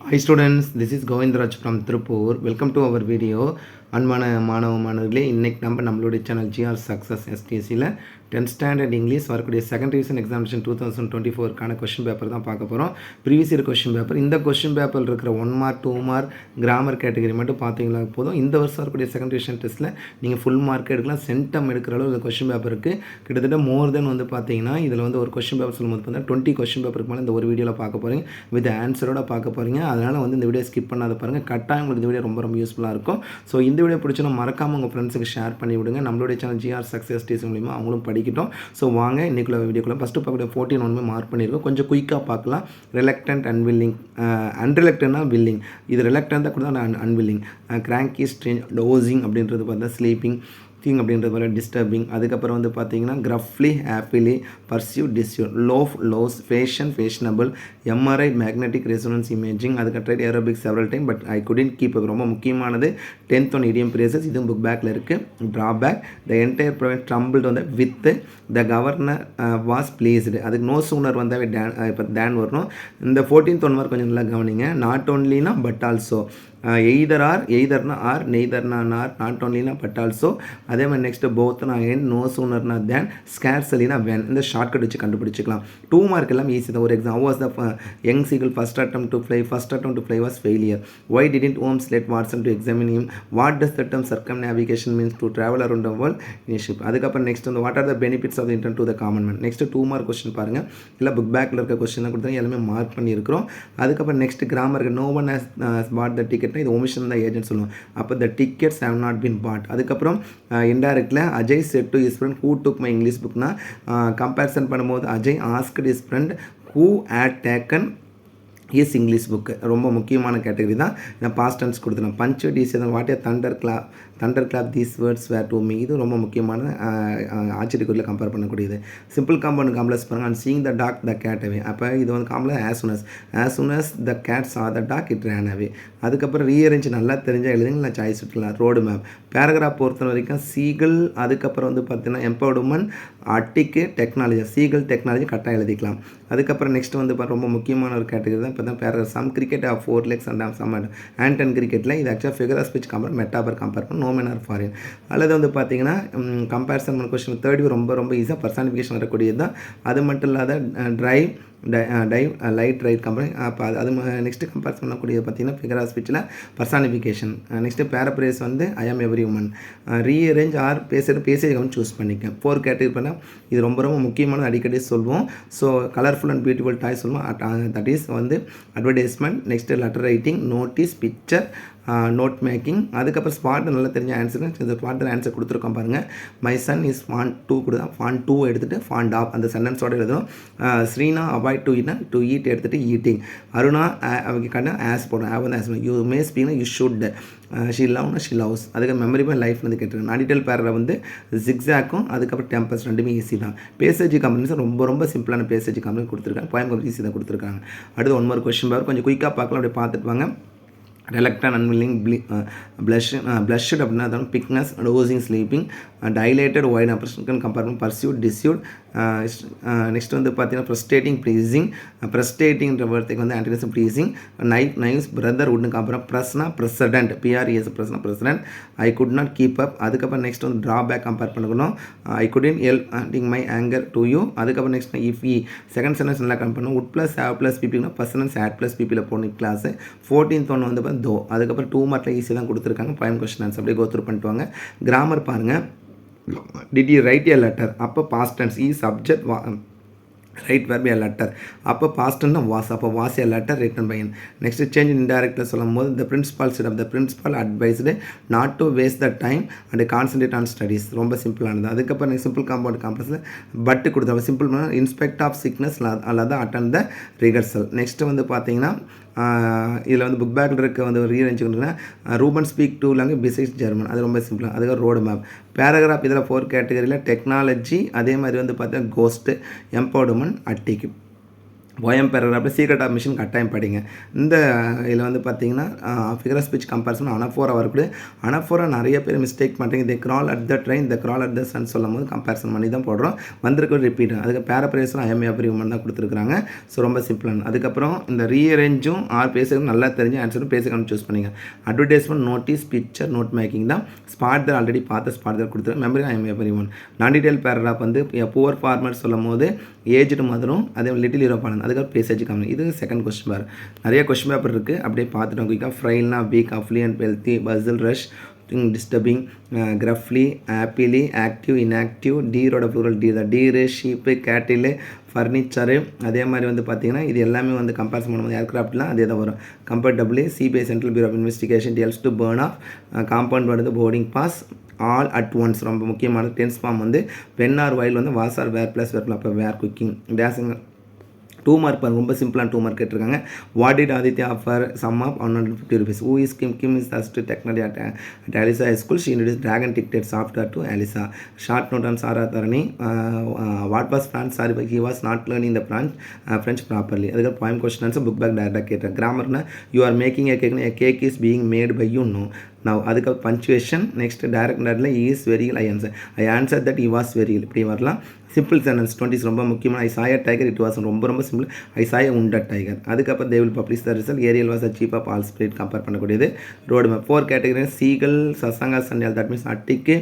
Hi students, this is Govindraj from Tripur. Welcome to our video. அன்பான மாணவ மாணவர்களே, இன்றைக்கி நம்மளுடைய சேனல் ஜிஆர் சக்ஸஸ் எஸ்டிஎஸ்சியில் 10th ஸ்டாண்டர்ட் இங்கிலீஷ் வரக்கூடிய செகண்ட் டிவிஷன் எக்ஸாமினேஷன் 2024க்கான கொஷின் பேப்பர் தான் பார்க்க போகிறோம். Previous year question paper. இந்த கொஷின் பேப்பரில் இருக்கிற 1 மார்க் 2 மார்க் கிராமர் கேட்டகரி மட்டும் பார்த்தீங்களா போதும். இந்த வருஷம் வரக்கூடிய செகண்ட் டிவிஷன் டெஸ்ட்டில் நீங்கள் ஃபுல் மார்க் எடுக்கலாம். சென்டம் எடுக்கிற அளவு இந்த கொஷின் பேப்பருக்கு கிட்டத்தட்ட மோர் தென் பார்த்தீங்கன்னா இதில் ஒரு கொஷின் பேப்பர் சொல்லும்போது பார்த்தீங்கன்னா 20 கொஷின் பேப்பருக்கு மேலே இந்த ஒரு வீடியோவில் பார்க்க போகிறீங்க, வித் ஆன்சரோட பார்க்க போகிறீங்க. அதனால் இந்த வீடியோ ஸ்கிப் பண்ணாத பாருங்கள். கட்டாயம் உங்களுக்கு இந்த வீடியோ ரொம்ப யூஸ்ஃபுல்லாக இருக்கும். ஸோ இந்த வீடியோ பிடிச்சா மறக்காமல் உங்கள் ஃப்ரெண்ட்ஸுக்கு ஷேர் பண்ணி விடுங்க. நம்மளுடைய சேனல் ஜிஆர் சக்ஸஸ் டிஎஸ் மூலிமா அவங்களும் படிக்கட்டும். ஸோ வாங்க இன்றைக்குள்ள வீடியோக்குள்ள ஃபஸ்ட்டு பார்க்கக்கூடிய 14 ஒன்றுமே மார்க் பண்ணியிருக்கோம். கொஞ்சம் குயிக்காக பார்க்கலாம். ரிலக்டன்ட் அன்வில்லிங், அன்ரிலக்டன்ட்னா வில்லிங், இது ரிலக்டன்ட் தான் கூட அன்வில்லிங். கிராங்கி ஸ்ட்ரேஞ்ச், டோசிங் அப்படின்றது பார்த்தா ஸ்லீப்பிங், திங் அப்படின்றது வர டிஸ்டர்பிங். அதுக்கப்புறம் பார்த்தீங்கன்னா கிரஃப்லி, ஹாப்பிலி, பர்சியூ, டிஸ்யூர், loaf, loss, fashion, fashionable, MRI, magnetic resonance imaging. அதுக்கு tried aerobic several time but I couldn't keep up. ரொம்ப முக்கியமானது 10th ஒன் இடியம் பிரேசஸ். இதுவும் புக் பேக்கில் இருக்குது. Drawback, the entire provide trampled with the governor was placed. அதுக்கு no sooner வந்தாவே than, இப்போ than வரணும். இந்த 14th ஒன் மார்க் கொஞ்சம் நல்லா கவனிங்க. நாட் ஓன்லினா பட் ஆல்சோ, எய்தர் ஆர், எய்தர்னா ஆர், நெய்தர்னா நார், நாட் ஓன்லினா பட் ஆல்சோ. அதே மாதிரி நெக்ஸ்ட்டு போத்னா என், நோ சூனர்னா தேன், ஸ்கேர்சலினா வேன். இந்த ஷார்ட்கட் வச்சு கண்டுபிடிச்சிக்கலாம். 2 மார்க் எல்லாம் ஈஸி தான். ஒரு exam was the young seagull first attempt to fly was failure. Why didn't Holmes let Watson to examine him. What does the term circumnavigation means to travel around the world in ship. அதுக்கப்புறம் next what are the benefits of the intern to the common man. Next 2 mark question பாருங்கள். இல்லை book பேக்கில் இருக்க question தான் கொடுத்தாங்க, எல்லாமே mark பண்ணியிருக்கிறோம். அதுக்கப்புறம் நெக்ஸ்ட் கிராமருக்கு no one has pot the ticket. இது ஓமிஷன் தான் ஏஜென்ட் சொல்லுவோம். அப்போ the tickets have not been put. அதுக்கப்புறம் இன்டைரக்டில் Ajay said to his friend who took my English புக்னா கம்பேரிசன் பண்ணும்போது Ajay asked his friend who had taken his English book. ரொம்ப முக்கியமான கேட்டகரி தான். நான் பாஸ்ட் டென்ஸ் கொடுத்துருவேன். Punch this what a thunder clap these words were to me. இது ரொம்ப முக்கியமான ஆச்சரியக்குறியில் கம்பேர் பண்ணக்கூடியது. சிம்பிள் காம்பவுண்ட் காம்ப்ளெக்ஸ் பாருங்கள். And seeing the dog the cat away. அப்போ இது complex as soon as the cat saw the talk it ரேன் அவே. அதுக்கப்புறம் rearrange நல்லா தெரிஞ்சால் எழுதுங்க, இல்லை சாய்ஸ் விட்டுலாம். Road map. பேராகிராஃப் பொறுத்த வரைக்கும் சீகிள், அதுக்கப்புறம் பார்த்தீங்கன்னா எம்பவர்மெண்ட், அட்டிக்கு, டெக்னாலஜி. சீகிள் டெக்னாலஜி கரெக்டாக எழுதிக்கலாம். அதுக்கப்புறம் நெக்ஸ்ட் ரொம்ப முக்கியமான ஒரு கேட்டகரி தான் இப்போ தான் paragraph. Some cricket of 4 legs and some and 10 கிரிக்கெட்டில் இது ஆக்சுவலாக figure of speech compare metaphor compare பண்ண நோமென் ஆர் ஃபாரின். அல்லது பார்த்தீங்கன்னா கம்பேரிசன் பண்ண கொஸ்டின் தேர்ட் ரொம்ப ஈஸியாக பர்சானிஃபிகேஷன் வரக்கூடியது தான். அது மட்டும் இல்லாத டைவ் லைட் ரைட் கம்பெனி. அப்போ அது நெக்ஸ்ட்டு கம்பேர் பண்ணக்கூடியது பார்த்தீங்கன்னா ஃபிகர் ஆஃப் ஸ்பீச்சில் personification. Next paraphrase I am every woman. Rearrange or passage choose பண்ணிக்க. 4 கேட்டகரி பண்ணால் இது ரொம்ப முக்கியமானது, அடிக்கடி சொல்வோம். So colourful and beautiful toy சொல்லுவோம். That is advertisement. Next letter writing, notice, picture, note making. அதுக்கப்புறம் ஸ்பாட் நல்லா தெரிஞ்ச ஆன்சர். இந்த ஸ்பாட்டில் ஆன்சர் கொடுத்துருக்கோம் பாருங்கள். மை சன் இஸ் ஃபான் 2 கொடுத்தா ஃபான் 2 எடுத்துகிட்டு ஃபான் ஆஃப் அந்த சென்டென்ஸோடு எழுதணும். ஸ்ரீனா அவாய்ட் டு ஈட்னா டு ஈட் எடுத்துகிட்டு ஈட்டிங். அருணா அவங்க கண்ணா ஆஸ் போடணும். ஆவ் ஆஸ் யூ மே ஸ்பீக்னா யூ ஷுட். ஷி லவ்னா ஷி லவ்ஸ். அதுக்கு மெமரி பை லைஃப் கேட்டிருக்கேன். அடிட்டல் பேரில் ஜிக்ஸாக்கும் அதுக்கப்புறம் டெம்பஸ் ரெண்டுமே ஈஸி தான். பேசேஜ் கம்பெனிஸ் ரொம்ப சிம்பிளான பேசேஜ் கம்பெனி கொடுத்துருக்காங்க. போயம் கொஞ்சம் ஈஸி தான் கொடுத்துருக்காங்க. அடுத்து 1 more கொஸ்டின் பேப்பர் கொஞ்சம் குயிக்காக பார்க்கலாம். அப்படியே பார்த்துட்டு வாங்க. reluctant, unwilling, blushed அப்படின்னா அதான் bigness, dozing, sleeping, dilated, wide, abrasion, compartment, pursuit, டிஸ்யூட். நெக்ஸ்ட் பார்த்தீங்கன்னா ஃப்ரஸ்ட்ரேட்டிங், ப்ளீஸிங். ஃப்ரஸ்ட்ரேட்டிங்கிற வார்த்தைக்கு ஆன்டினஸ் ப்ளீஸிங். நைவ்ஸ், பிரதர், உட்னு அப்புறம் ப்ரெஸ்னா ப்ரெசிடென்ட், பிஆர்இஎஸ் ப்ரெஸ்னா president. I could not keep up. அதுக்கப்புறம் நெக்ஸ்ட் ட்ராபேக் கம்பேர் பண்ணணும். I couldn't help my anger to you. அதுக்கப்புறம் நெக்ஸ்ட் இஃப் இ செகண்ட் சென்டென்ஸ் நல்லா கம்பேர் பண்ணணும். உட் ப்ளஸ் ஹேவ் ப்ளஸ் பிபினா பர்சனன்ஸ் ஆட் ப்ளஸ் பிபியில் போன கிளாஸ். 14th ஒன் தோ. அதுக்கப்புறம் 2 மார்க்கில் ஈஸி தான் கொடுத்துருக்காங்க. போயம் கொஸ்டின் ஆன்சர் அப்படியே கோத்ரூ பண்ணிட்டு வாங்க. கிராமர் பாருங்கள். Did you write a letter. அப்போ பாஸ்ட் டென்ஸ். இ subject, write verb a letter. அப்போ பாஸ்ட் டென்ஸ் வாஸ். அப்போ was a letter written by him. Next change in இன்டைரக்டில் சொல்லும் போது the principal said the principal advised not to waste the time and concentrate on studies. ரொம்ப சிம்பிளானது. அதுக்கப்புறம் simple compound காம்ப்ளெக்ஸில் but கொடுத்தாங்க. சிம்பிள் இன்ஸ்பெக்ட் ஆஃப் சிக்னஸ் அல்லது attend the rehearsal. Next பார்த்தீங்கன்னா இதில் புக் பேக்கில் இருக்க ரீஅரேஞ்சுன்னா Ruben speak 2 language besides German. அது ரொம்ப சிம்பிளாக. அதுக்கு ரோடு மேப். பேராகிராஃப் இதில் 4 கேட்டகரியில் டெக்னாலஜி, அதே மாதிரி பார்த்தீங்கன்னா கோஸ்ட்டு, எம்பவர்மெண்ட், அட்டிக்கு. போயம் பேராகிராஃபில் சீக்ரெட் ஆஃப் மிஷன் கட்டாயம் படிங்க. இந்த இதில் வந்து பார்த்தீங்கன்னா ஃபிகர் ஸ்பீச் கம்பேரிசன் அனஃபோரா வரக்கூடிய அனஃபோரா நிறைய பேர் மிஸ்டேக் பண்ணுறீங்க. The crawl at the train the crawl at the sun சொல்லும் போது கம்பேரிசன் பண்ணி தான் போடுறோம். வந்திருக்க ரிப்பீட் அதுக்கு பேரப்ரேஸில் ஐஎம் எவ்ரி உமன் தான் கொடுத்துருக்காங்க. ஸோ ரொம்ப சிம்பிளான. அதுக்கப்புறம் இந்த ரீஅரேஞ்சும் பேசுறது நல்லா தெரிஞ்ச ஆன்சரும் பேசுகிறோம் சூஸ் பண்ணிங்க. Advertisement notice picture note making தான் ஸ்பாட் ஆல்ரெடி பார்த்த ஸ்பாட் கொடுத்துருக்காங்க. Memory I am every one. நான் டீடைல் பேராகிராஃப் வந்து புவர் ஃபார்மர் சொல்லும் போது ஏஜ்டு மதரும் அதே லிட்டில் ஹீரோ பாடம் அதுக்கப்புறம் பேசேஜ் கம்மி. இது செகண்ட் கொஸ்டின் பேர். நிறைய கொஸ்டின் பேப்பர் இருக்குது, அப்படியே பார்த்துட்டோம். குயிக்காக ஃப்ரைல்னா weak affluent wealthy bustle rush disturbing gruffly happily active inactive டீரோட ப்ளூரல் டி தான் டீரு ஷீப்பு கேட்டிலு ஃபர்னிச்சரு. அதே மாதிரி வந்து பார்த்திங்கன்னா இது எல்லாமே வந்து கம்பேரிசன் பண்ணும்போது ஏர்க்ராஃப்ட்லாம் அதே தான் வரும். Comfortably CBI central bureau of investigation tells to burn off compound வந்து boarding pass all at once ரொம்ப முக்கியமான டென்ஸ் ஃபார்ம் வந்து வென் ஆர் வைல் வந்து was or were plus were அப்போ வேர் குக்கிங் டேஸிங் 2 மார்க் ரொம்ப சிம்பிளான 2 மார்க் கேட்டிருக்காங்க. What did Aditya offer some of 150 rupees. Who is Kim is first technology at Alisa school. She introduce dragon ticket software to Alisa. Short note on Sara Dharani. What was France sorry by he was not learning the French properly. அதுக்கு point question answer book back டேரக்டாக கேட்டேன். கிராமர்னா you are making a cake is being made by you know. நான் அதுக்கு punctuation next direct is very ill I answer that he was very ill. இப்படி வரலாம். Simple sentence 20 ரொம்ப முக்கியமான. I saw a tiger it was ரொம்ப simple. I saw a உண்ட tiger. அதுக்கப்புறம் they will publish the result. Ariel was a chief of all spirit compare பண்ணக்கூடியது. Road map 4 category seagull Sasanka Sanyal that means அட்டிக்கு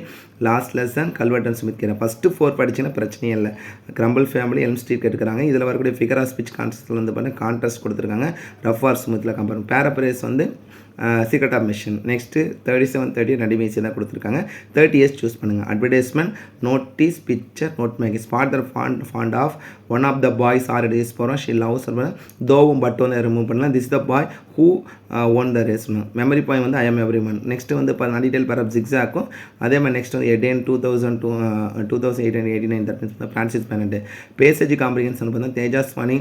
last lesson கல்வெட்டன் Smith கேட்குறேன். First 4 படிச்சிங்கன்னா பிரச்சனையே இல்லை. கிரம்பிள் ஃபேமிலி எல்ம் ஸ்ட்ரீட் கேட்டுக்கிறாங்க. இதில் வரக்கூடிய ஃபிகர் ஆஃப் ஸ்பீச் கான்செப்ட்டில் வந்து பார்த்தீங்கன்னா கான்ட்ராஸ்ட் கொடுத்துருக்காங்க. ரஃப் ஆர் ஸ்மித்தில் கம்பேர். பேரப்ரேஸ் வந்து சீக்ரெட் ஆஃப் மிஷன். நெக்ஸ்ட்டு 37-30 நடிமேசி தான் கொடுத்துருக்காங்க. 30 இயர்ஸ் சூஸ் பண்ணுங்கள். Advertisement notice picture note making spot தர் ஃபாண்ட் of one of the boys are days போகிறோம். ஷி லவ்ஸ் தோவும் பட் வந்து ரிமூவ் பண்ணலாம். This the boy who won the race. Memory point வந்து ஐஎம் எவ்ரி ஒன். நெக்ஸ்ட் வந்து நான் டீடைல் பேர் ஆஃப் ஜிக்ஸாக்கும். அதே மாதிரி நெக்ஸ்ட் வந்து எடேன் 2889 that means Francis Bennett. Passage comprehension பார்த்தீங்கன்னா தேஜாஸ் மணி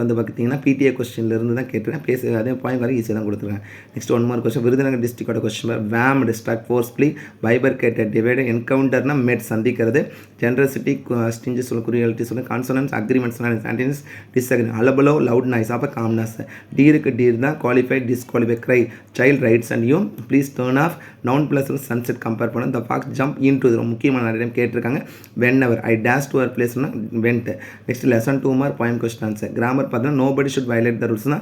வந்து பார்த்தீங்கன்னா பிடிஏ கொஸ்டின்லேருந்து தான் கேட்டிருக்கேன். அதே பாயிண்ட் வரை ஈஸியாக தான் கொடுத்துருக்கேன். Next 1 more question. விருதுநகர் டிஸ்ட்ரிக்டோட கொஸ்டின் வேம் டிஸ்ட்ராக்ட் ஃபோர்ஸ்ஃபுல்லி பைபர்கேட்டட் டிவைட் என்கவுண்டர்னா மெட் சந்திக்கிறது. ஜென்ரசிட்டி ஸ்டிஞ்சஸ் சொல்ல குரியாலிட்டி சொல்ல கான்சனன்ஸ் அக்ரிமெண்ட்ஸ் ஆன்டினஸ் டிஸ்அக்ரி அலபலோ லவுட் நாய்ஸ் அப்போ காம்னஸ். டீருக்கு டீர் தான் qualified disqualify cry child rights and you please turn off noun plus sunset compare பண்ண the fox jump into முக்கியமான நிறைய டைம் கேட்டிருக்காங்க. Whenever I dash to our பிளேஸ்னா went. Next lesson 2 mark point question answer. Grammar பார்த்தீங்கன்னா nobody should violate the ரூல்ஸ்னா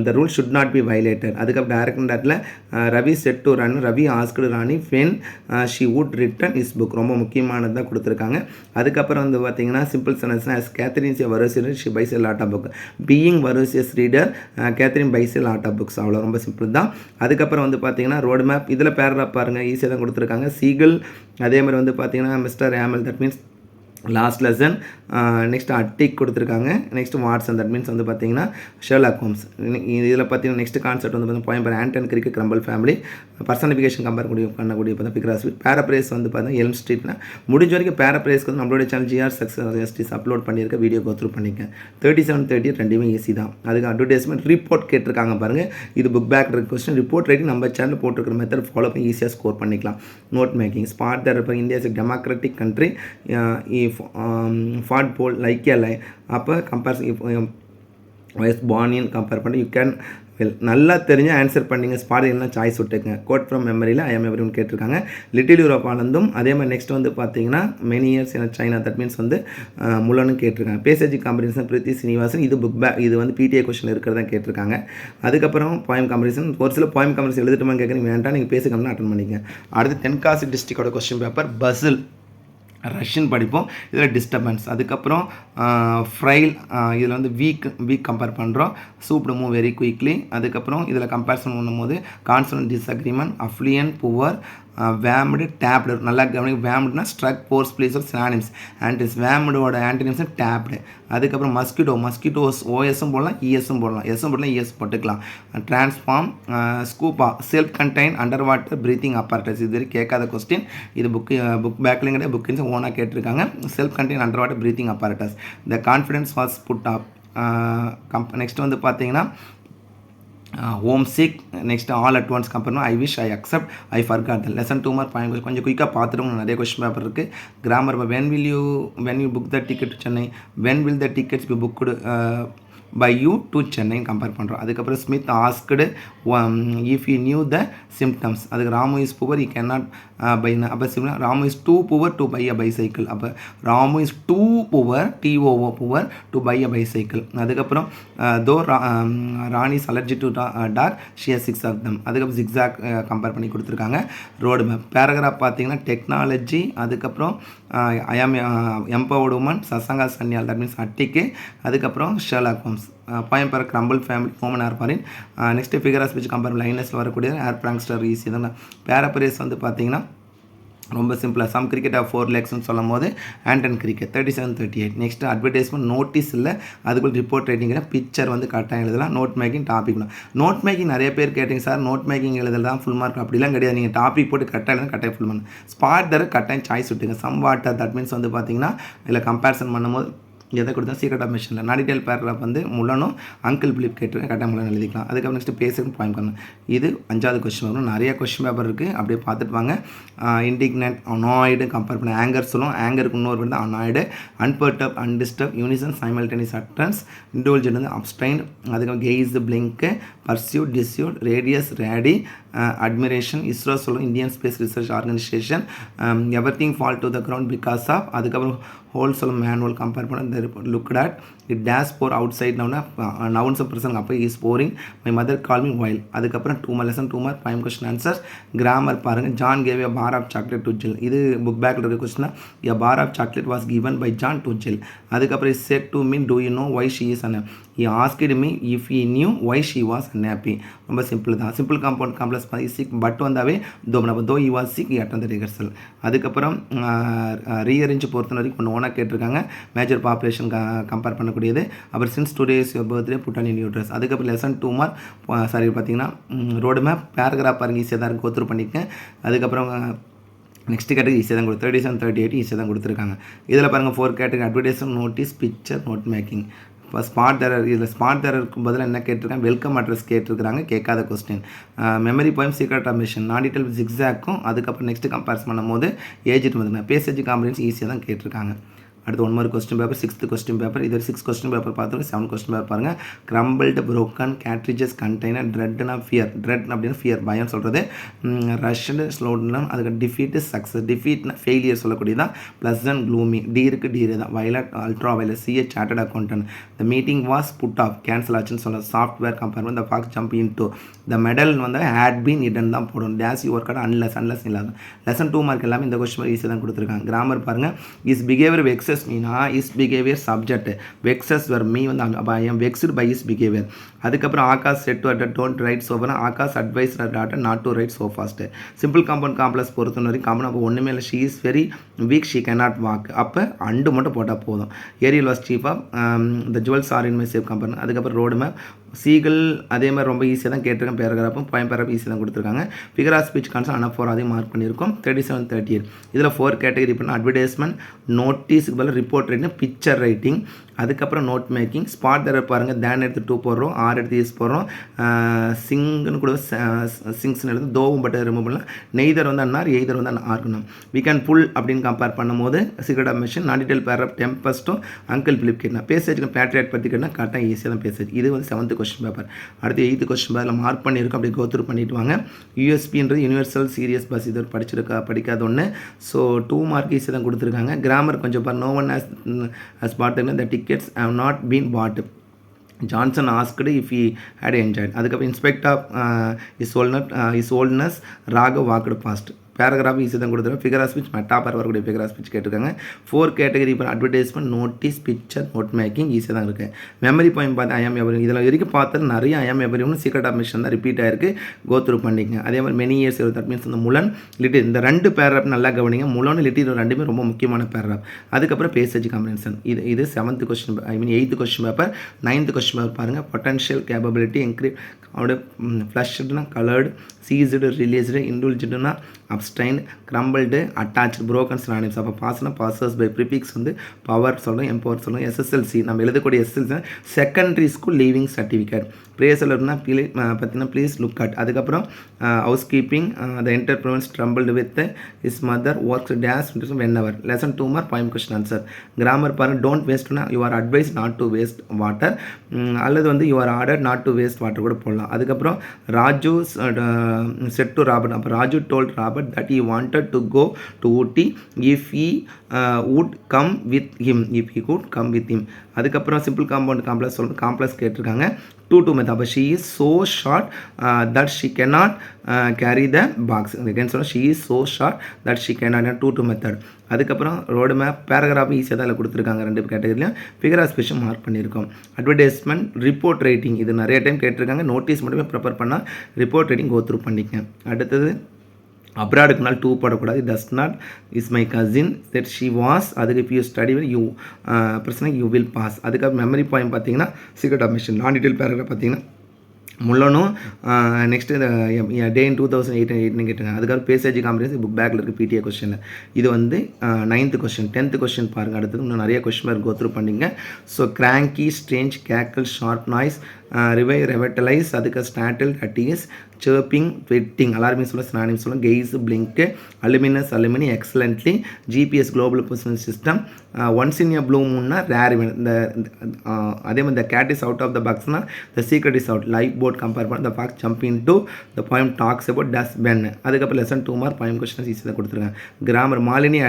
the rule should not be violated. அதுக்கப்புறம் direct Ravi said to ரன் Ravi asked Rani when she would return his book ரொம்ப முக்கியமானதாக கொடுத்துருக்காங்க. அதுக்கப்புறம் வந்து பார்த்தீங்கன்னா சிம்பிள் சென்டென்ஸ்னா Catherine's voracious she buys a lot of book. Being voracious reader Catherine buys a lot of books. அவ்வளோ ரொம்ப சிம்பிள் தான். அதுக்கப்புறம் வந்து பார்த்தீங்கன்னா ரோடு மேப் இதில் பேராகிராஃப் பாருங்கள் ஈஸியாக தான் கொடுத்துருக்காங்க. சீகிள் அதே மாதிரி வந்து பார்த்தீங்கன்னா mister Amal that means last lesson. Next attic கொடுத்துருக்காங்க. நெக்ஸ்ட் வாட்சன் தட் மீன்ஸ் வந்து பார்த்தீங்கன்னா ஷெர்லாக் ஹோம்ஸ். இதில் பார்த்தீங்கன்னா நெக்ஸ்ட் கான்செப்ட் வந்து பார்த்தீங்கன்னா பாயிண்ட் ஆண்டன் கிரிக்கு கிரம்பிள் ஃபேமிலி பர்சனிஃபிகேஷன் கம்பேர் பண்ணக்கூடிய பார்த்தா பிக்ராஸ் பேரப்ரேஸ் வந்து பார்த்தீங்கன்னா எல்ம் ஸ்ட்ரீட்னா முடிஞ்ச வரைக்கும் பேரப்ரேஸ்க்கு வந்து நம்மளோட channel GR success STC upload பண்ணியிருக்க வீடியோ கோத்ரூ பண்ணிக்கேன். 37-30 ரெண்டுமே ஈஸி தான். அதுக்கு அட்வர்டைஸ்மெண்ட் ரிப்போர்ட் கேட்டிருக்காங்க பாருங்கள். இது book back question report writing நம்ம சேனல் போட்டிருக்கிற மெத்தட் ஃபாலோ பண்ணி ஈஸியாக ஸ்கோர் பண்ணிக்கலாம். நோட் மேக்கிங் ஸ்பாட் தர் இப்போ இந்தியா இஸ் டெமோக்ராட்டிக் கண்ட்ரி ஃபாட் போல் லைக் ஏ லை அப்போ கம்பேரிசன் வயஸ் பார்னியன் கம்பேர் பண்ணி யூ கேன் நல்லா தெரிஞ்சு ஆன்சர் பண்ணிங்க. ஸ்பாட் எல்லாம் சாய்ஸ் விட்டுக்குங்க. கோட் ஃப்ரம் மெமரியில் ஐஎம் எவ்ரி ஒன் கேட்டிருக்காங்க. லிட்டில் யூரோப் ஆனந்தும் அதே மாதிரி நெக்ஸ்ட் வந்து பார்த்தீங்கன்னா many years China that means வந்து முலனும் கேட்டிருக்காங்க. பேசேஜ் காம்படிஷன் பிரித்தி சீனிவாசன் இது புக் பேக் இது வந்து பிடிஏ கொஸ்டின் இருக்கிறதா கேட்டிருக்காங்க. அதுக்கப்புறம் பாயிண்ட் காம்படிஷன் ஒரு சில பாயிண்ட் காம்படிஷன் எழுதிட்டுமான்னு கேட்குறீங்க வேண்டாம் நீங்கள் பேசிக்கணும்னு அட்டன் பண்ணிங்க. அடுத்து தென்காசி டிஸ்ட்ரிக்டோட கொஸ்டின் பேப்பர் பசில் ரஷ்யன் படிப்போம். இதில் டிஸ்டர்பன்ஸ். அதுக்கப்புறம் ஃப்ரைல் இதில் வந்து வீக் கம்பேர் பண்ணுறோம். Swooped move very quickly. அதுக்கப்புறம் இதில் கம்பேரிசன் பண்ணும்போது கான்சனன்ட் டிஸ்அக்ரிமெண்ட் அஃப்ளியன் புவர் வேம்டு டேப்டு நல்லா கவனிக்க. வேம்டுனா struck force place of synonyms ஆன்டிஸ் வேம்டோட ஆன்டினிம்ஸ் டேப்டு. அதுக்கப்புறம் மஸ்கிட்டோஸ் ஓஎஸும் போடலாம் இஎஸும் போடலாம். எஸ்ஸும் போடலாம் இஎஸ் போட்டுக்கலாம். Transform scuba self contained under water breathing apparatus. இது வரைக்கும் கேட்காத கொஸ்டின். இது புக் பேக்லையும் கிடையாது புக்கின்ஸ் ஓனாக கேட்டிருக்காங்க. Self contained under water breathing apparatus. The confidence was put up. Next வந்து பார்த்தீங்கன்னா homesick. Next all at once compare I wish I accept I forgot. Lesson 2 mark point கொஞ்சம் குயிக்காக பார்த்துட்டு நிறைய கொஸ்டின் பேப்பர் இருக்குது. Grammar when you book the ticket to Chennai when will the tickets be booked by you to Chennai compare பண்ணுறோம். அதுக்கப்புறம் Smith asked if you knew the symptoms. அதுக்கு Ramu is poor, he can not buy. அப்போ சிம்லாம் Ramu is too poor to buy a bicycle. அப்போ Ramu is too poor, T O O poor to buy a bicycle. அதுக்கப்புறம் though Rani's allergy to dog she has 6 of them. அதுக்கப்புறம் zigzag compare பண்ணி கொடுத்துருக்காங்க. Road map paragraph பார்த்தீங்கன்னா technology, அதுக்கப்புறம் I am empowered woman, Sasanka Sanyal, that means அட்டிக்கு. அதுக்கப்புறம் Sherlock Holmes. Poem பேர் crumble family ஹோமன் ஆர்பாரின். Next figure of speech compare லைனஸில் வரக்கூடிய ஏர் பிராங்ஸ்டர் ஈஸி தான். பேராபரேஸ் வந்து பார்த்தீங்கன்னா ரொம்ப சிம்பிளாக சம் கிரிக்கெட் ஆஃப் 4 legsன்னு சொல்லும் போது ஆண்டன் கிரிக்கெட் 37-38. நெக்ஸ்ட் அட்வர்டைஸ்மெண்ட் நோட்டீஸ் இல்லை, அதுக்குள்ள ரிப்போர்ட் ரைட்டிங்கிற பிக்சர் வந்து கரெக்டாக எழுதலாம். Note making topic. Note making நிறைய பேர் கேட்டிங்க சார், நோட் மேக்கிங் எழுதலாம் ஃபுல் மார்க், அப்படிலாம் கிடையாது. நீங்கள் டாபிக் போட்டு கரெக்டாக எழுத கரெக்டாக ஃபுல் பண்ணணும். ஸ்பாட் தர கரெக்டாக சாய்ஸ் விட்டுங்க. சம் வாட்டர், தட் மீன்ஸ் வந்து பார்த்தீங்கன்னா இதில் கம்பேரிசன் பண்ணும்போது எதை கொடுத்தா சீக்ரெட் ஆஃப் மிஷனில் நாடிடெயில் பேராகிராஃப் வந்து முள்ளனும் அங்கிள் பிலிப் கேட்டிருக்கேன், கரெக்டாக முள்ளன் எழுதிக்கலாம். அதுக்கப்புறம் நெக்ஸ்ட் பேசுக்கு பாயிண்ட் பண்ணணும். இது 5வது கொஸ்டின் வரும். நிறைய கொஸ்டின் பேப்பர் இருக்குது, அப்படியே பார்த்துட்டு வாங்க. இண்டிக்னட், அனாய்டு கம்பேர் பண்ண. ஆங்கர் சொல்லும், ஆங்கருக்கு இன்னொரு வந்து annoyed. Unperturbed, undisturbed, unison, simultaneous அட்டன்ஸ். இண்டிவிஜுவல் வந்து அப்ஸ்டைன்ட். அதுக்கப்புறம் கெய்ஸ், பிளிங்க்கு, பர்சியூட், டிஸ்யூட், ரேடியஸ், ரேடி, அட்மிரேஷன். இஸ்ரோ சொல்லும், Indian space research organisation. Everything fall to the ground because of. அதுக்கப்புறம் ஹோல் சொல்லும், மேனுவல் கம்பேர் பண்ண. Looked at it dash pour out side நவுனா nouns பிரசன் அப்போ is boring my mother call me while. அதுக்கப்புறம் 2 mark lesson 2 mark 5 question answers. Grammar பாருங்கள். John gave a bar of chocolate to Jill. இது book பேக்கில் இருக்க question. A bar of chocolate was given by John to Jill. அதுக்கப்புறம் is said to mean do you know why she is அன். he asked me if he knew why she was unhappy. ரொம்ப simple தான். Simple compound complex sick but வந்தாவே though he was sick he attended rehearsal. அதுக்கப்புறம் rearrange பொறுத்த வரைக்கும் ஒன்று ஓனாக கேட்டிருக்காங்க. மேஜர் பாப்புலேஷன் கம்பேர் பண்ணக்கூடியது. அப்புறம் since today is your birthday put on new dress. அதுக்கப்புறம் லெசன் 2 மார்க் சாரி பார்த்தீங்கன்னா ரோடு மேப் பேராகிராஃப் பாருங்க, ஈஸியாக தான் கோத்ரூ பண்ணிக்கேன். அதுக்கப்புறம் நெக்ஸ்ட் கேட்டகரி ஈஸியாக தான் 37-38 ஈஸியாக தான் கொடுத்துருக்காங்க. இதில் பாருங்கள் 4 category advertisement, notice, picture, note making. இப்போ ஸ்மார்ட் தரர், இதில் ஸ்மார்ட் தரருக்கு பதில் என்ன கேட்டிருக்காங்க, வெல்கம் அட்ரஸ் கேட்டிருக்காங்க, கேட்காத question. Memory poem, secret of mission, நாடிட்டல் ஜிக்ஸாக்கும். அதுக்கப்புறம் நெக்ஸ்ட் கம்பேர்ஸ் பண்ணும்போது ஏஜிட் வந்து பேசேஜ் காம்பினேஷன் ஈஸியாக தான் கேட்டிருக்காங்க. அடுத்து 1 mark question paper, 6th question paper. இது 6 கொஸ்டின் பேப்பர் பார்த்துருக்கோம். 7 கொஸ்டின் பேப்பர் பாருங்கள். கிரம்பிள்டு, புரோக்கன், கேட்ரிஜஸ், கண்டெய்னர், ட்ரெட்னா ஃபியர், ட்ரெட் அப்படின்னு ஃபியர் பயம் சொல்கிறது. ரஷ்டு, ஸ்லோட்னா அதுக்கு டிஃபீட்டு, சக்ஸஸ். டிஃபீட்னா ஃபெயிலியர் சொல்லக்கூடியதான். Pleasant, gloomy. டி இருக்குது, டி தான். Violet, ultra violet. CA chartered accountant. The meeting was put off, cancel ஆச்சுன்னு சொல்ல. சாஃப்ட்வேர் கம்பேர் பண்ணி. The fox jump into. The medal வந்து ஹேட் பீன் இடன் தான் போடும். டேஸ் யூ ஒர்க் அன்லெஸ் இல்லாத. லெசன் 2 மார்க் எல்லாமே இந்த கொஸ்டின் ஈஸியாக தான் கொடுத்துருக்காங்க. கிராமர் பாருங்கள். His behaviour vexes Meena his behaviour subject. Vexes வர் மீ வந்து I am vexed by his behaviour. அதுக்கப்புறம் Akash said to her don't write so fast. Akash advised daughter not to write so fast. Simple compound complex பொறுத்த வரைக்கும் compound அப்போ ஒன்றுமே இல்லை. She is very weak, she can not walk. அப்போ and மட்டும் போட்டால் போதும். Ariel was chief of the jewels are in my safe company. அதுக்கப்புறம் ரோடு மேப். சீகல் அதே மாதிரி ரொம்ப ஈஸியாக தான் கேட்டிருக்கேன். பேராகிராஃபும் பேராகிராஃப் ஈஸியாக தான் கொடுத்துருக்காங்க. ஃபிகர் ஆஃப் ஸ்பீச் கான்செப்ட் ஆனால் 4 அதையும் மார்க் பண்ணியிருக்கோம். 37-38. இதில் 4 கேட்டகரி பண்ணால் அட்வர்டைஸ்மெண்ட், நோட்டீஸுக்கு பதில் ரிப்போர்ட் ரைட்டிங், பிக்சர் ரைட்டிங். அதுக்கப்புறம் நோட் மேக்கிங். ஸ்பாட் தர பாருங்கள். தேன் எடுத்து 2 போடுறோம், ஆர் எடுத்து யூஸ் போடுறோம். சிங்குன்னு கூட சிங்ஸ்னு எடுத்து தோவும் பட்டு ரிமூவ் பண்ணலாம். நெய்தர் வந்து அன்னார், எய்தர் வந்து ஆர்க்கணும். வி கேன் புல் அப்படின்னு கம்பேர் பண்ணும்போது சீக்ரெட் ஆஃப் மிஷன், நாடிடெயில் பேராகிராஃப், டெம்பஸ்ட்டும் அங்கிள் பிலிப் கேட்னா. பேசேஜுக்கு பேட்ரியாட் பற்றி கேட்டால் கரெக்டாக ஈஸியாக தான் பேசேஜ். இது வந்து 7th கொஸ்டின் பேப்பர். அடுத்து 8th கொஸ்டின் பேப்பரில் மார்க் பண்ணியிருக்கோம், அப்படி கோத்ரூ பண்ணிட்டு வாங்க. யூஎஸ்பின்றது யூனிவர்சல் சீரியஸ் பஸ், இது படிக்காத ஒன்று. ஸோ 2 மார்க் ஈஸியாக தான் கொடுத்துருக்காங்க. கிராமர் கொஞ்சம் பாரு. No one has pot the tickets have not been bought. Johnson asked if he had enjoyed. அதுக்கப்புறம் in spite of his oldness Raghav walked fast. Paragraph ஈஸியாக தான் கொடுத்துருக்காங்க. ஃபிகர் ஆஃப் ஸ்பீச் மெட்டா பேர் வரக்கூடிய ஃபிகர் ஆஃப் ஸ்பீச் கேட்டிருக்காங்க. 4 category இப்போ advertisement, notice, picture, note making ஈஸியாக தான் இருக்குது. மெமரி பாயிண்ட் பார்த்து ஐஎம் எவரி. இதில் வரைக்கும் பார்த்து நிறைய ஐஎம் எவரி ஒன்று சீக்ரெட் ஆஃப் மிஷன் தான் ரிப்பீட் ஆயிருக்கு. கோத்ரூ பண்ணிக்கங்க. அதே மாதிரி மெனி இயர்ஸ் தட் மீன்ஸ் இந்த முலன் லிட்டில், இந்த 2 பேராகிராஃப் நல்லா கவனிங்க. முலன் லிட்டில் ரெண்டுமே ரொம்ப முக்கியமான பேராகிராஃப். அதுக்கப்புறம் பேசேஜ் காம்பினேஷன். இது 7th question, 8th question paper. 9th question paper பாருங்கள். பொட்டன்ஷியல் கேப்பபிலிட்டி அவருடைய ஃப்ளஷ்டுனா கலர்டு, சீஸ்டு ரிலீஸ்டு, இன்டூல்ஜுனா abstain, crumpled, attach, broken synonyms. அப்போ பாஸ்னா பாசர்ஸ் பை, ப்ரிஃபிக்ஸ் வந்து பவர் சொல்லணும், எம்பவர் சொல்லணும். எஸ்எஸ்எல்சி நம்ம எழுதக்கூடிய SSLC secondary school leaving certificate. Phrasal இருந்தால் பார்த்தீங்கன்னா ப்ளீஸ் லுக் அட். அதுக்கப்புறம் house keeping, the entrepreneurs trembled with is mother works days whenever. Lesson 2 mark point question answer. Grammar பாருங்கள், don't வேஸ்ட்னா you are advise not to waste water, அல்லது வந்து you are order not to waste water கூட போடலாம். அதுக்கப்புறம் Raju said to Robert. அப்போ Raju told Robert that he wanted to go to Ooty if he would come with him. அதுக்கப்புறம் simple compound complex சொல்லணும். Complex கேட்டிருக்காங்க. 2 method. அப்போ she is so short that she cannot carry the box. again சொல்ல she is so short that she cannot. 2 method. அதுக்கப்புறம் road map paragraph ஈஸியாக தான் கொடுத்துருக்காங்க 2 கேட்டகரியிலையும். Figure of speech mark பண்ணியிருக்கோம். Advertisement, report writing இது நிறைய டைம் கேட்டிருக்காங்க. நோட்டீஸ் மட்டுமே ப்ரிப்பேர் பண்ணால் ரிப்போர்ட் ரைட்டிங் கோ த்ரூ பண்ணிக்க. அடுத்தது அப்ராடுக்கு நாள் 2 போடக்கூடாது. Does not is my cousin that she was. அதுக்கு இப்போ யூ ஸ்டடி யூ பிரச்சனை யூ வில் பாஸ். அதுக்கப்புறம் மெமரி பாயிண்ட் பார்த்தீங்கன்னா சீக்ரெட் ஆஃப் மிஷன். நான் டீட்டெயில் பேராகிராஃப் பார்த்தீங்கன்னா முள்ளனும் நெக்ஸ்ட்டு இந்த டே இன் 2008 கேட்டுங்க. அதுக்காக பேசேஜ் காம்பினேஷன் புக் பேக்கில் இருக்குது பிடிஏ கொஸ்டினில். இது வந்து 9th கொஸ்டின். 10th கொஸ்டின் பாருங்கள். அடுத்தது இன்னும் நிறைய கொஸ்டின் மார்க் கோத்ரூ பண்ணிங்க. So cranky, strange, cackle, sharp noise, revitalise, அதுக்கு ஸ்டாட்டில், அட்டீஸ், சேர்ப்பிங், வெட்டிங் எல்லாருமே சொல்ல சினானிம் சொல்லும். Gaze, blink, aluminous, alumni, excellently, GPS global position system, once in a blue மூன்னா ரேர். இந்த அதே மாதிரி the cat is out of the பாக்ஸ்னா the secret is out. Life boat compare பண்ண the box jump into the point talks about thus pen. அதுக்கப்புறம் lesson 2 mark point question ஈஸியாக கொடுத்துருக்காங்க. Grammar Malini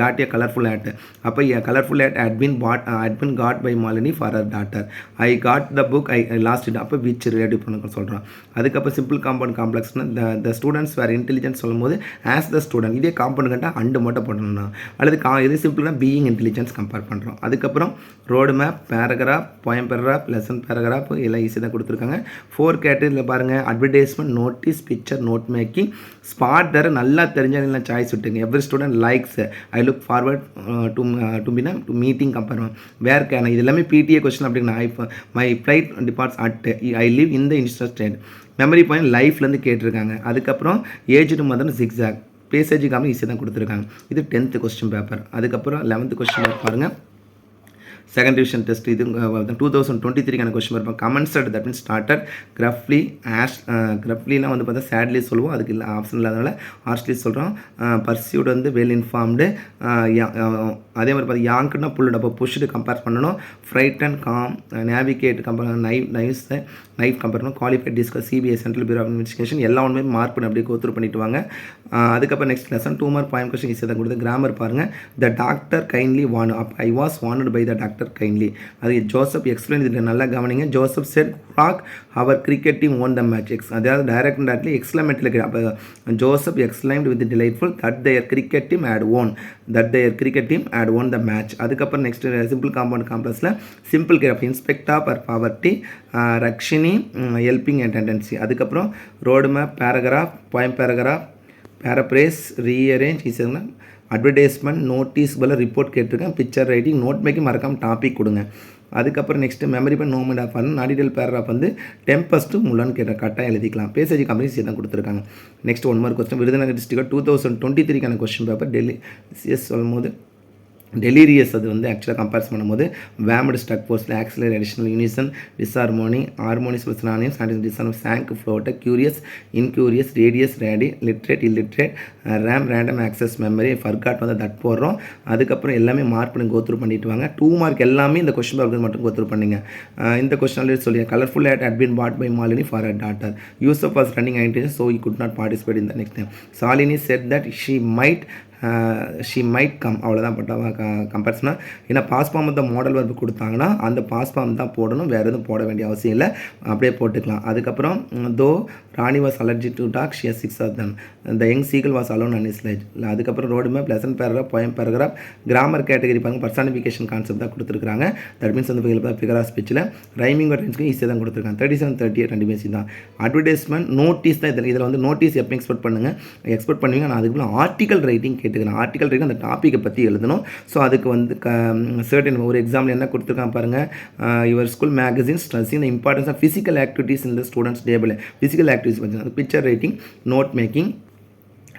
got a colourful hat. அப்போ a colourful add had been got by Malini for her daughter. I got the book, I lost it. அப்போ which relative பண்ண சொல்கிறோம். அதுக்கப்புறம் simple compound காம்ப்ளெக்ஸ்னா the students வேறு intelligence சொல்லும் போது ஆஸ் த ஸ்டூடெண்ட். இதே compound கண்டா அண்டு மட்டும் போட்டோம்னா அல்லது இது சிம்பிள்னா பீயிங் இன்டெலிஜென்ஸ் கம்பேர் பண்ணுறோம். அதுக்கப்புறம் road map, paragraph, poem paragraph, lesson paragraph எல்லாம் ஈஸியாக தான் கொடுத்துருக்காங்க. 4 கேட்டகரியில் பாருங்கள். Advertisement, notice, picture, note making, spot தர நல்லா தெரிஞ்சால் சாய்ஸ் விட்டுங்க. Every student likes, I look forward to meeting compare where can. இது எல்லாமே பிடிஏ கொஸ்டின். அப்படின்னா my flight departs at I live in the instant state. Memory point லைஃப்லேருந்து கேட்டிருக்காங்க. அதுக்கப்புறம் ஏஜ்டு மதர் ஜிக்ஸாக். பேசேஜ் காமி ஈஸியாக தான் கொடுத்துருக்காங்க. இது 10th கொஸ்டின் பேப்பர். அதுக்கப்புறம் 11th கொஸ்டின் பேப்பர் பாருங்கள். Second division test. இது 2023 கொஸ்டின் இருப்போம். கமெண்ட்ஸட் தட் மீன்ஸ் ஸ்டார்டட், கிரஃப்லி, கிரஃப்லினா வந்து பார்த்தா சேட்லி சொல்லுவோம். அதுக்கு இல்லை ஆப்ஷன் இல்லாதனால ஹார்ஷ்லி சொல்கிறோம். பர்சியூட் வந்து வெல் இன்ஃபார்ம்டு. அதே மாதிரி பார்த்தா யாங்க்னா புல்லுடு. அப்போ புஷ்டு கம்பேர் பண்ணணும். Fright and calm, navigate compare, knife compare பண்ணணும். Qualified discuss, CBS central bureau of investigation எல்லாம் ஒன்றுமே மார்க் பண்ணி அப்படியே கோத்ரூ பண்ணிட்டு வாங்க. அதுக்கப்புறம் next lesson 2 mark point question ஈஸியாக தான் கொடுத்து. கிராமர் பாருங்கள். The doctor kindly want. Up I was wanted by the doctor kindly. அது ஜோசப் எக்ஸ்பிளைன். இதில் நல்லா கவனிங்க. Joseph said rock our cricket team won the match. அதாவது டைரக்ட் டேரக்ட்லி எக்ஸ்பிளமெண்ட்டில் இருக்குது. அப்போ Joseph explained with delightful that their cricket team had won the match. அதுக்கப்புறம் next simple compound காம்ப்ளெக்ஸில் simple gap, inspector for poverty, Rakshini, helping and tendency. அதுக்கப்புறம் road map, paragraph, poem paragraph, paraphrase, rearrange ஈஸியாக. Advertisement, notice poll report கேட்டிருக்கேன். Picture writing, note making மறக்காமல் topic கொடுங்க. அதுக்கப்புறம் next memory பண்ண நோமெண்ட் of பண்ண நாடிடல் பேராகிராஃப் வந்து டெம்பஸ்ட்டு முள்ளன்னு கேட்ட கட்டாயம் எழுதிக்கலாம். பேசேஜ் கம்பெனிஸ் தான் கொடுத்துருக்காங்க. Next 1 mark question. Virudhunagar district 2023 question paper. Delicious சொல்லும் போது டெலீரியஸ் அது வந்து ஆக்சுவலாக கம்பேர்ஸ் பண்ணும்போது வேம்டு ஸ்டக் போஸ்ட்டில் auxiliary additional unison, disharmony, harmonious synonym, disharmony, song, float, curious, incurious, radius, radii, literate, illiterate, RAM, random access memory, forgot வந்து that போடுறோம். அதுக்கப்புறம் எல்லாமே மார்க் பண்ணி கோத்ரூ பண்ணிட்டு வாங்க. 2 மார்க் எல்லாமே இந்த கொஸ்டின் பேப்பர் மட்டும் கோத்ரூ பண்ணிங்க. இந்த கொஸ்டின் ஆல்ரெடி சொல்லி colourful add had been bought by Malini for her daughter. Yusuf was running intention so he could not participate in the next time. Salini said that she might come. அவ்வளோதான் பட்டவா கம்பேரிசனாக. ஏன்னா pass form the modal verb கொடுத்தாங்கன்னா அந்த pass form தான் போடணும், வேறு எதுவும் போட வேண்டிய அவசியம் இல்லை, அப்படியே போட்டுக்கலாம். அதுக்கப்புறம் though Rani was allergy to dog she has 6 of them. The young seagull was alone an is life. அதுக்கப்புறம் road map, lesson paragraph, poem paragraph, grammar category பாருங்கள். பர்சானிஃபிகேஷன் கான்செப்ட் தான் கொடுத்துருக்காங்க. தட் மீன்ஸ் வந்து ஃபிகர் ஆஃப் ஸ்பீச்சில் rhyming டென்ஸ்க்கு ஈஸியாக தான் கொடுத்துருக்காங்க. 37, 38 2 பேசி தான். அட்வர்டைஸ்மெண்ட், நோட்டீஸ் தான் இதில் வந்து நோட்டீஸ் எப்போ எக்ஸ்பெக்ட் பண்ணுங்கள், எக்ஸ்பெக்ட் பண்ணுவீங்க. நான் அதுக்குள்ள ஆர்டிக்கல் ரைட்டிங் கேட்டுக்கிறேன். ஆர்டிக்கல் இருக்குது, அந்த டாப்பிக்கை பற்றி எழுதணும். ஸோ அதுக்கு வந்து சர்டன் ஒரு எக்ஸாம்பிள் என்ன கொடுத்துருக்கான் பாருங்கள். Your school magazine stressing the importance of physical activities இந்த ஸ்டூடெண்ட்ஸ் டேபிள். ஃபிசிக்கல் ஆக்டிவிட்டிஸ் பார்த்தீங்கன்னா picture writing, note making,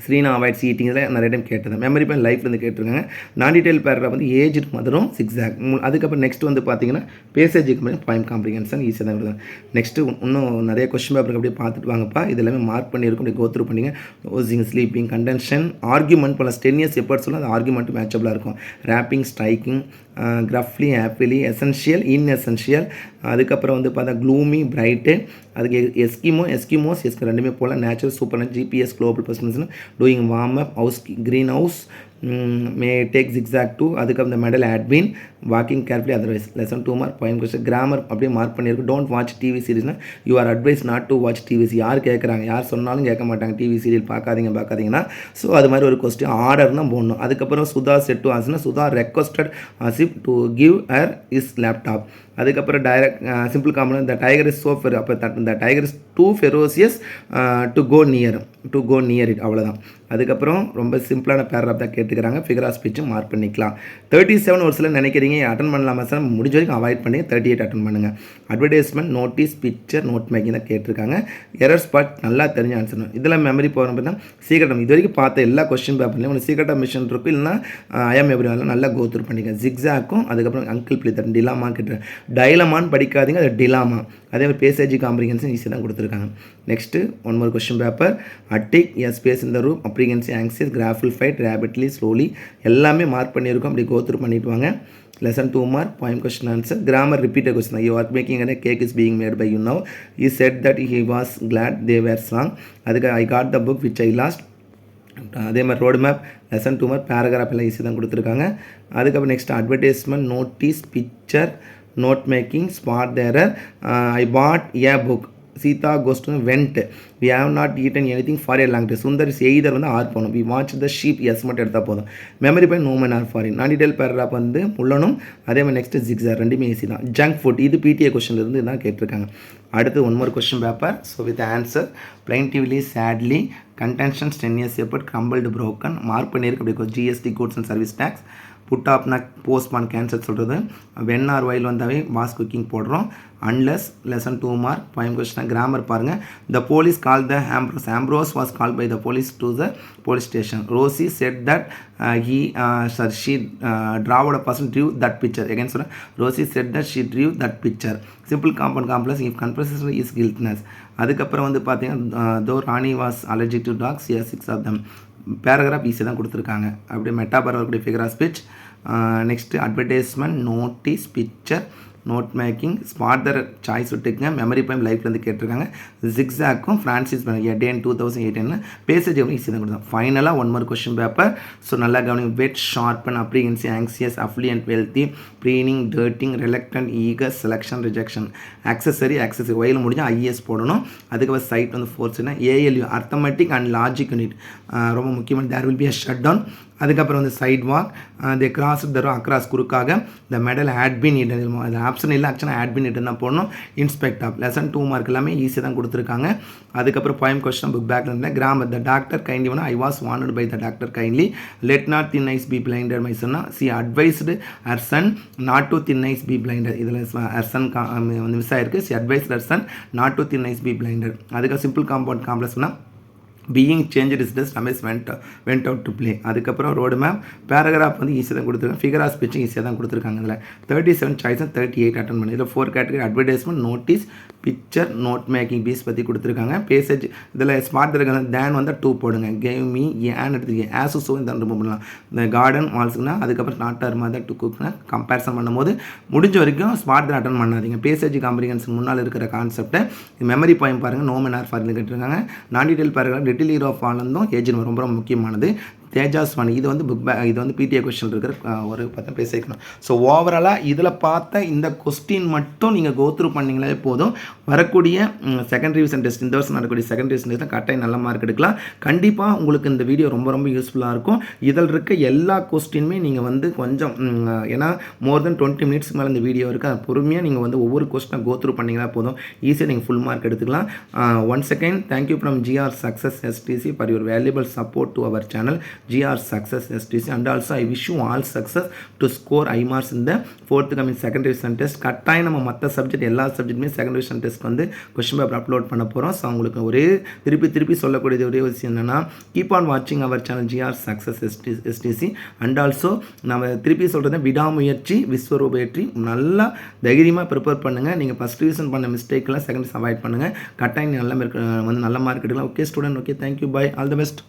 screen avoid cheating இதெல்லாம் நிறைய டைம் கேட்டது. மெமரி பாயிண்ட் லைஃப்லேருந்து கேட்டிருக்காங்க. நான் டீட்டெயில் பேராகிராஃப் வந்து ஏஜ் மதரும் சிக்ஸாக். அதுக்கப்புறம் நெக்ஸ்ட் வந்து பார்த்தீங்கன்னா பேசேஜ் பாயிண்ட் காம்ப்ரிஹென்ஷன் ஈஸியாக தான் வருது. நெக்ஸ்ட்டு இன்னும் நிறைய கொஸ்டின் பேப்பருக்கு அப்படியே பார்த்துட்டு வாங்கப்பா. இது எல்லாமே மார்க் பண்ணியிருக்கும், அப்படி கோத்ரூ பண்ணிங்க. ஓசிங், ஸ்லீப்பிங், கண்டென்ஷன், ஆர்குமெண்ட் போல 10 years எப்பர்ட் சொல்ல அது ஆர்குமெண்ட் மேட்சபிளாக இருக்கும். Rapping, striking, gruffly, happily, essential, inessential. அதுக்கப்புறம் வந்து பார்த்தா க்ளூமி, பிரைட்டு. அதுக்கு எஸ்கிமோஸ் ரெண்டுமே போல். Natural, super, GPS, global persons, doing warm up, house, green house, may take jigsaw two. அதுக்கப்புறம் இந்த medal admin, walking carefully otherwise. Lesson 2 mark. Poem question, grammar அப்படியே mark பண்ணியிருக்கு. டோன்ட் வாட்ச் டிவி சீரிஸ்னால் you are advise not to watch TV. யார் கேட்குறாங்க, யார் சொன்னாலும் கேட்க மாட்டாங்க, டிவி சீரியல் பார்க்காதீங்கன்னா. ஸோ அது மாதிரி ஒரு கொஸ்டின் ஆர்டர் தான் போடணும். அதுக்கப்புறம் சுதா செட் டு ஆஸ்னா Sudha requested Asif to give her is laptop. அதுக்கப்புறம் direct simple compound the tiger is so அப்போ the tiger is too ferocious to go near it. அவ்வளோதான். அதுக்கப்புறம் ரொம்ப சிம்பிளான பேராகிராஃப் தான் கேட்டுக்கிறாங்க. ஃபிகர் ஆஃப் ஸ்பீச்சும் மார்க் பண்ணிக்கலாம். 37 ஒரு சில நினைக்கிறீங்க அட்டன் பண்ணலாமா சார், முடிஞ்ச வரைக்கும் அவாய்ட் பண்ணி 38 அட்டன் பண்ணுங்கள். Advertisement, notice, picture, note making தான் கேட்டிருக்காங்க. எரர் ஸ்பாட் நல்லா தெரிஞ்ச ஆன்சர். இதில் மெமரி போகிற அப்படின்னா சீக்கிரம் இது வரைக்கும் பார்த்த எல்லா கொஸ்டின் பேப்பர்லையும் ஒரு சீக்கிரட் ஆஃப் மிஷன் இருக்கும், இல்லைனா ஐஎம் எவ்ரிவன்லாம் நல்லா கோத்ரூ பண்ணிக்க. ஜிக்ஸாக்கும் அதுக்கப்புறம் அங்கிள் பிளித்தர், டிலாமா கேட்டு டைலமான்னு படிக்காதீங்க, அது டிலாமா. அதே மாதிரி பேசேஜ் காம்ப்ரிஹென்ஷன் ஈஸியாக தான் கொடுத்துருக்காங்க. Next one more question paper. Attic, space இந்த room, apprehensive, anxious, grapple fight, rapidly, slowly எல்லாமே மார்க் பண்ணியிருக்கோம். அப்படி கோத்ரூ பண்ணிட்டு வாங்க. Lesson 2 mark. Poem question answer. Grammar repeated question. You are making a cake is being made by you now. He said that he was glad they were strong. அதுக்கு I got the book which I lost. அதே மாதிரி road map. Lesson 2 mark. Paragraph எல்லாம் easy தான் கொடுத்துருக்காங்க. அதுக்கப்புறம் next advertisement, notice, picture, note making, spot தேரர். I bought a book. Sita goes to went. We have not eaten anything for a long time. Sundar either வந்து or போகணும். We watch the sheep எஸ் மட்டும் எடுத்தால் போதும். Memory point no man are foreign. Non detail paragraph வந்து உள்ளனும். அதே மாதிரி நெக்ஸ்ட் ஜிக்ஸார் ரெண்டுமே ஈஸி தான். ஜங்க் ஃபுட் இது பிடிஏ கொஸ்டின்லேருந்து தான் கேட்டிருக்காங்க. அடுத்து one more question paper. So with answer. Plaintively, sadly, contentions 10 years எப்பட், கம்பல்டு, ப்ரோக்கன் மார்க் பண்ணியிருக்கு. அப்படி GST, goods and service tax. Put ஆப்னா போஸ்ட்பான், கேன்சல் சொல்கிறது. வென் ஆர் வைல் வந்தாவே வாஸ் குக்கிங் போடுறோம். Unless. Lesson 2 mark. Poem question. Grammar பாருங்கள். The police call the Ambrose was call by the police to the police station. Rosy said that she டிராவோட person drew that picture. Again சொல்கிறேன். Rosy said that she drew that picture. Simple compound complex if confession is guiltiness. அதுக்கப்புறம் வந்து பார்த்தீங்கன்னா though Rani was allergic to dogs, 6 of them. Paragraph ஈஸியாக தான் கொடுத்துருக்காங்க. அப்படியே மெட்டா பரவக்கூடிய figure of speech. Next advertisement, notice, picture, note making, spot தர் சாய்ஸ் விட்டுக்குங்க. மெமரி பாயிண்ட் லைஃப்லேருந்து கேட்டிருக்காங்க. ஜிக்ஸாக்கும் ஃப்ரான்சிஸ் டேன் 2018 பேசேஜ் வந்து ஈஸி தான் கொடுத்தாங்க. ஃபைனலாக one more question paper. So நல்லா கவனிங்க. Whet, sharpen, apprehensive, anxious, affluent, wealthy, preening, darting, reluctant, eager, selection, rejection. Accessory ஒயில் முடிஞ்சால் ஐஎஸ் போடணும். அதுக்கப்புறம் சைட் வந்து ஃபோர்ஸ்னா ALU, arithmetic and logic unit ரொம்ப முக்கியமான. There will be a shut down. அதுக்கப்புறம் வந்து சைட் வாக், தே கிராஸ் தரும் அக்ராஸ் குறுக்காக. த மெடல் ஹேட் பின் இட்டன், அது ஆப்ஷன் இல்லை, ஆக்சுவலாக ஹேட் பின் இட்டன் தான் போடணும். Inspect of. லெசன் 2 மார்க் எல்லாமே ஈஸியாக தான் கொடுத்துருக்காங்க. அதுக்கப்புறம் போயம் கொஸ்டின் புக் பேக்கில் இருந்தால் கிராமர். த டாக்டர் கைண்ட்லி ஒன்று I was wanted by the doctor kindly. Let not thine eyes be blinded my சொன்னா she advised her son not to thine eyes be blinded. இதில் ஹர் சன் வந்து miss ஆயிருக்கு. She advised her son not to thine eyes be blinded. அதுக்கு simple compound காம்ப்ளெக்ஸ்னா being change is thus Ramesh went out to play. அதுக்கப்புறம் road map. Paragraph வந்து ஈஸியாக தான் கொடுத்துருக்காங்க. ஃபிகர் ஆஃப் ஸ்பீச்சும் ஈஸியாக தான் கொடுத்துருக்காங்க. இதில் 37 சாய்ஸ் 38 அட்டன் பண்ணி. இதில் 4 category. Advertisement, notice, picture, note making piece பற்றி கொடுத்துருக்காங்க. பேசேஜ் இதில் ஸ்மார்ட் இருக்காங்க. தேன் வந்து 2 போடுங்க. கேவ் மீ ஏன் எடுத்துருக்கீங்க. ஆசோ இந்த ரிமூவ் பண்ணலாம். இந்த கார்டன் வால்ஸுக்குன்னா அதுக்கப்புறம் நாட்டார் மாதிரி டு குக்னா கம்பேரிசன் பண்ணும்போது முடிஞ்ச வரைக்கும் ஸ்மார்ட் தான் அட்டன் பண்ணாதீங்க. பேசேஜ் காம்ப்ரிஹென்ஷன் முன்னால் இருக்கிற கான்செப்டை மெமரி பாயிண்ட் பாருங்கள். நோ மென் ஆர் ஃபாரின் கேட்டிருக்காங்க. நான் detail paragraph. Little hero of ஆனந்தும் ஏஜ் ரொம்ப ரொம்ப முக்கியமானது. தேஜாஸ் வாணி இது வந்து இது வந்து பிடிஏ கொஸ்டின் இருக்கிற ஒரு 10 பேர் சேர்க்கணும். ஸோ ஓவராலாக இதில் பார்த்த இந்த கொஸ்டின் மட்டும் நீங்கள் கோத்ரூ பண்ணிங்களே போதும். வரக்கூடிய செகண்ட் ரிவிஷன் டெஸ்ட், இந்த வருஷம் நடக்கக்கூடிய செகண்ட் ரிவிஷன் டெஸ்ட்டில் கட்டாயம் நல்ல மார்க் எடுக்கலாம். கண்டிப்பாக உங்களுக்கு இந்த வீடியோ ரொம்ப ரொம்ப யூஸ்ஃபுல்லாக இருக்கும். இதில் இருக்க எல்லா கொஸ்டினுமே நீங்கள் வந்து கொஞ்சம் ஏன்னா மோர் தென் 20 மினிட்ஸ்க்கு மேலே இந்த வீடியோ இருக்குது. அது பொறுமையாக நீங்கள் வந்து ஒவ்வொரு கொஸ்டினை கோத்ரூ பண்ணிங்களா போதும். ஈஸியாக நீங்கள் ஃபுல் மார்க் எடுத்துக்கலாம். Once again thank you from GR Success STC for your valuable support to our channel. GR Success STC. And also I wish you all success to score high marks in the forthcoming second revision test. கட்டாயம் நம்ம மற்ற subject எல்லா சப்ஜெக்ட்டுமே second revision test வந்து question paper upload பண்ண போகிறோம். So உங்களுக்கு ஒரே திருப்பி சொல்லக்கூடியது ஒரே விஷயம் என்னென்னா, கீப் ஆன் வாட்சிங் our channel GR Success STC. And also நம்ம திருப்பி சொல்கிறத விடாமுயற்சி விஸ்வரூப வெற்றி. நல்லா தைரியமாக ப்ரிப்பேர் பண்ணுங்கள். நீங்கள் ஃபஸ்ட் ரிவிஷன் பண்ண மிஸ்டேக்கெலாம் செகண்ட் அவாய்ட் பண்ணுங்கள். கட்டாயம் நல்ல மார்க் எடுக்கலாம். Okay student, okay, thank you, bye, all the best.